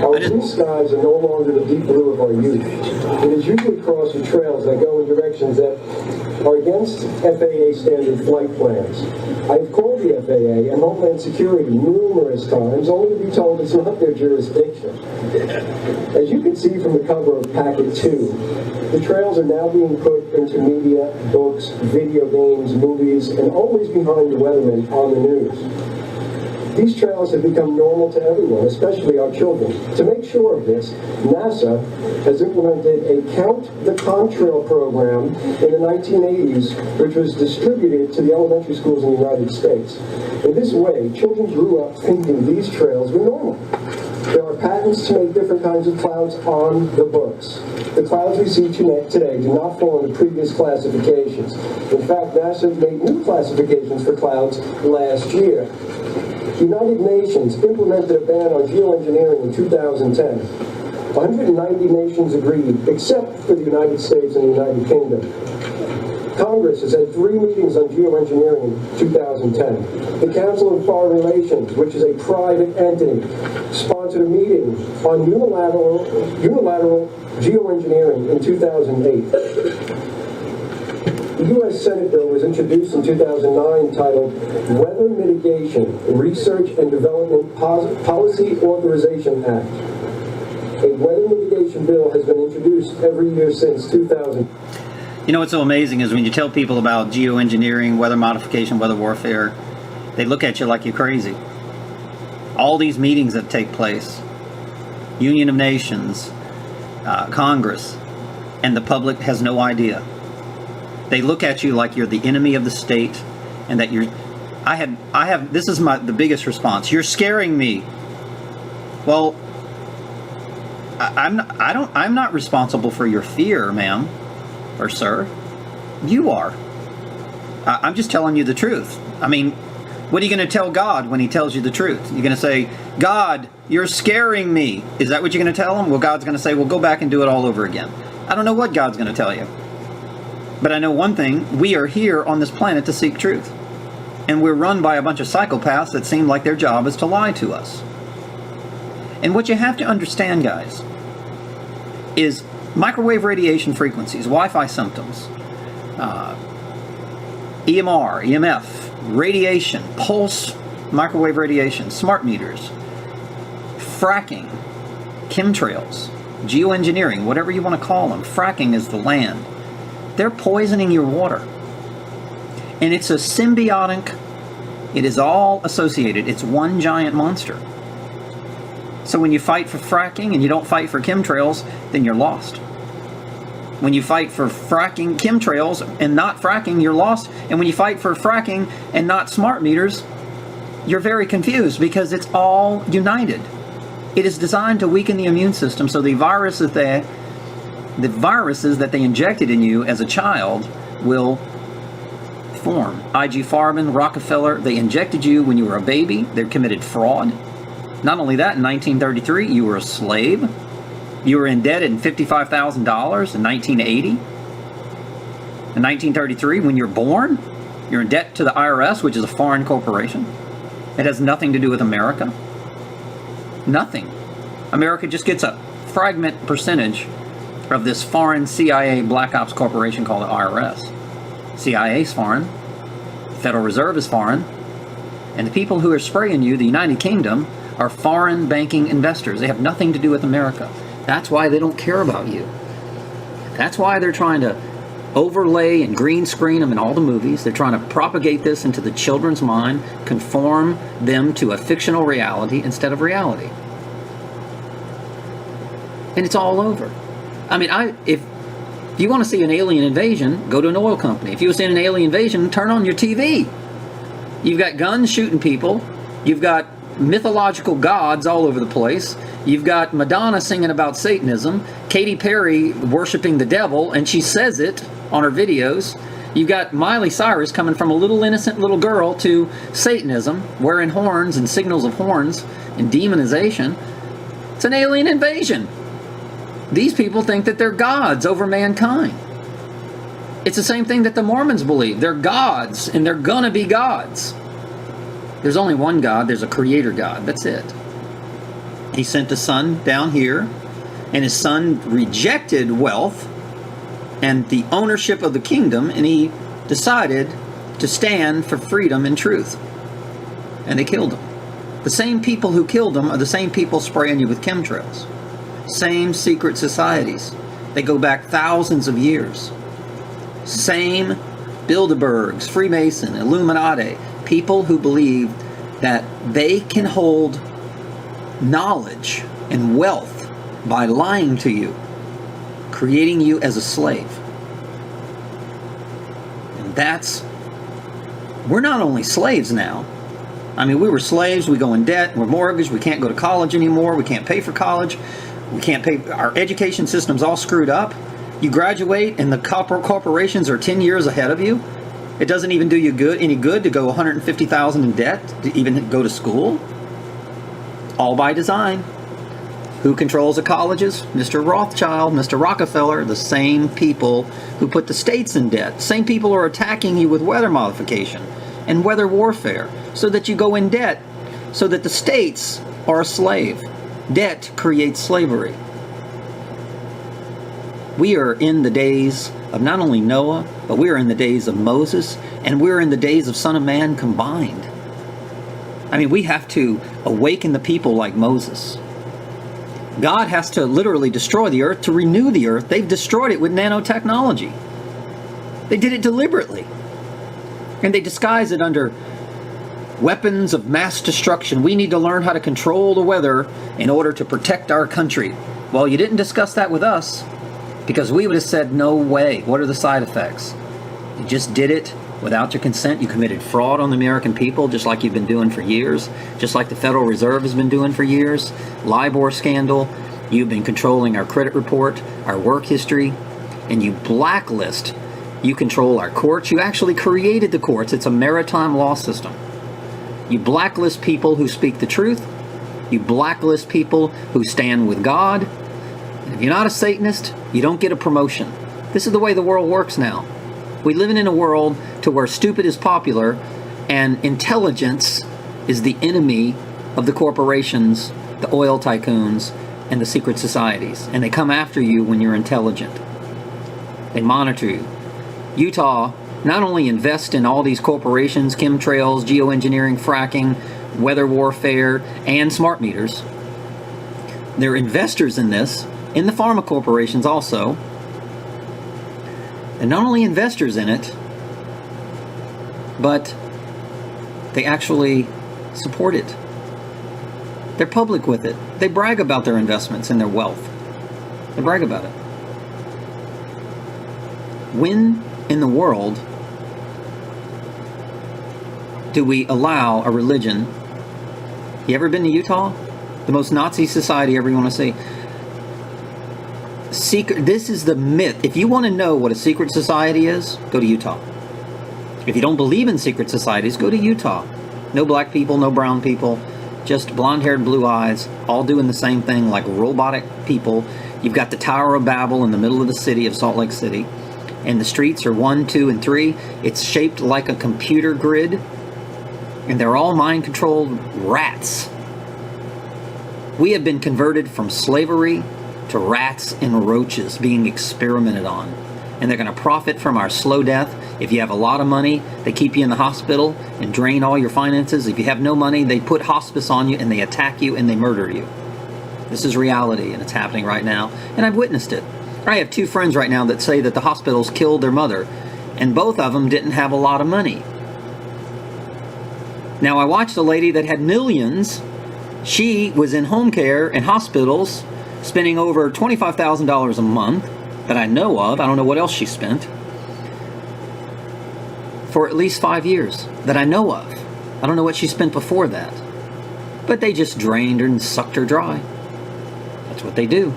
Our blue skies are no longer the deep blue of our youth. It is usually crossing trails that go in directions that are against FAA standard flight plans. I've called the FAA and Homeland Security numerous times, only to be told it's not their jurisdiction. As you can see from the cover of Packet 2, the trails are now being put into media, books, video games, movies, and always behind the weathermen on the news. These trails have become normal to everyone, especially our children. To make sure of this, NASA has implemented a Count the Contrail program in the 1980s, which was distributed to the elementary schools in the United States. In this way, children grew up thinking these trails were normal. There are patents to make different kinds of clouds on the books. The clouds we see today do not fall into previous classifications. In fact, NASA made new classifications for clouds last year. The United Nations implemented a ban on geoengineering in 2010. 190 nations agreed, except for the United States and the United Kingdom. Congress has had 3 meetings on geoengineering in 2010. The Council on Foreign Relations, which is a private entity, sponsored a meeting on unilateral geoengineering in 2008. The U.S. Senate bill was introduced in 2009 titled Weather Mitigation, Research and Development Policy Authorization Act. A weather mitigation bill has been introduced every year since 2000. You know what's so amazing is when you tell people about geoengineering, weather modification, weather warfare, they look at you like you're crazy. All these meetings that take place, Union of Nations, Congress, and the public has no idea. They look at you like you're the enemy of the state, and that you're. This is the biggest response. You're scaring me. Well, I'm not responsible for your fear, ma'am, or sir. You are. I'm just telling you the truth. I mean, what are you going to tell God when He tells you the truth? You're going to say, God, you're scaring me. Is that what you're going to tell Him? Well, God's going to say, well, go back and do it all over again. I don't know what God's going to tell you. But I know one thing, we are here on this planet to seek truth. And we're run by a bunch of psychopaths that seem like their job is to lie to us. And what you have to understand, guys, is microwave radiation frequencies, Wi-Fi symptoms, EMR, EMF, radiation, pulse microwave radiation, smart meters, fracking, chemtrails, geoengineering, whatever you want to call them. Fracking is the land. They're poisoning your water. And it's a symbiotic, it is all associated. It's one giant monster. So when you fight for fracking and you don't fight for chemtrails, then you're lost. When you fight for fracking chemtrails and not fracking, you're lost. And when you fight for fracking and not smart meters, you're very confused because it's all united. It is designed to weaken the immune system so the viruses that they injected in you as a child will form. IG Farben, Rockefeller, they injected you when you were a baby. They committed fraud. Not only that, in 1933, you were a slave. You were indebted in $55,000 in 1980. In 1933, when you're born, you're in debt to the IRS, which is a foreign corporation. It has nothing to do with America. Nothing. America just gets a fragment percentage of this foreign CIA Black Ops corporation called the IRS. CIA's foreign. Federal Reserve is foreign. And the people who are spraying you, the United Kingdom, are foreign banking investors. They have nothing to do with America. That's why they don't care about you. That's why they're trying to overlay and green screen them in all the movies. They're trying to propagate this into the children's mind, conform them to a fictional reality instead of reality. And it's all over. I mean, if you want to see an alien invasion, go to an oil company. If you want to see an alien invasion, turn on your TV. You've got guns shooting people. You've got mythological gods all over the place. You've got Madonna singing about Satanism. Katy Perry worshiping the devil, and she says it on her videos. You've got Miley Cyrus coming from a little innocent little girl to Satanism, wearing horns and signals of horns and demonization. It's an alien invasion. These people think that they're gods over mankind. It's the same thing that the Mormons believe. They're gods, and they're gonna be gods. There's only one God. There's a creator God. That's it. He sent his son down here, and his son rejected wealth and the ownership of the kingdom, and he decided to stand for freedom and truth. And they killed him. The same people who killed him are the same people spraying you with chemtrails. Same secret societies. They go back thousands of years. Same Bilderbergs, Freemason, Illuminati, people who believe that they can hold knowledge and wealth by lying to you, creating you as a slave. And we're not only slaves now. I mean, we were slaves, we go in debt, we're mortgaged, we can't go to college anymore, we can't pay for college, we can't pay, our education system's all screwed up. You graduate and the corporations are 10 years ahead of you. It doesn't even do you any good to go $150,000 in debt to even go to school. All by design. Who controls the colleges? Mr. Rothschild, Mr. Rockefeller, the same people who put the states in debt. Same people are attacking you with weather modification and weather warfare so that you go in debt, so that the states are a slave. Debt creates slavery. We are in the days of not only Noah, but we are in the days of Moses, and we're in the days of Son of Man combined. I mean, we have to awaken the people like Moses. God has to literally destroy the earth to renew the earth. They've destroyed it with nanotechnology. They did it deliberately. And they disguise it under weapons of mass destruction. We need to learn how to control the weather in order to protect our country. Well, you didn't discuss that with us, because we would have said, no way. What are the side effects? You just did it without your consent. You committed fraud on the American people, just like you've been doing for years, just like the Federal Reserve has been doing for years. LIBOR scandal. You've been controlling our credit report, our work history, and you blacklist. You control our courts. You actually created the courts. It's a maritime law system. You blacklist people who speak the truth. You blacklist people who stand with God. And if you're not a Satanist, you don't get a promotion. This is the way the world works now. We live in a world to where stupid is popular and intelligence is the enemy of the corporations, the oil tycoons, and the secret societies. And they come after you when you're intelligent. They monitor you. Utah not only invests in all these corporations, chemtrails, geoengineering, fracking, weather warfare, and smart meters. They're investors in this, in the pharma corporations also. And not only investors in it, but they actually support it. They're public with it. They brag about their investments and their wealth. They brag about it. When in the world do we allow a religion? You ever been to Utah? The most Nazi society ever you want to see. This is the myth. If you want to know what a secret society is, go to Utah. If you don't believe in secret societies, go to Utah. No black people, no brown people, just blonde-haired, blue eyes, all doing the same thing like robotic people. You've got the Tower of Babel in the middle of the city of Salt Lake City, and the streets are 1, 2, and 3. It's shaped like a computer grid, and they're all mind-controlled rats. We have been converted from slavery to rats and roaches being experimented on. And they're going to profit from our slow death. If you have a lot of money, they keep you in the hospital and drain all your finances. If you have no money, they put hospice on you and they attack you and they murder you. This is reality, and it's happening right now. And I've witnessed it. I have 2 friends right now that say that the hospitals killed their mother, and both of them didn't have a lot of money. Now, I watched a lady that had millions. She was in home care and hospitals, spending over $25,000 a month that I know of. I don't know what else she spent. For at least 5 years that I know of. I don't know what she spent before that. But they just drained her and sucked her dry. That's what they do.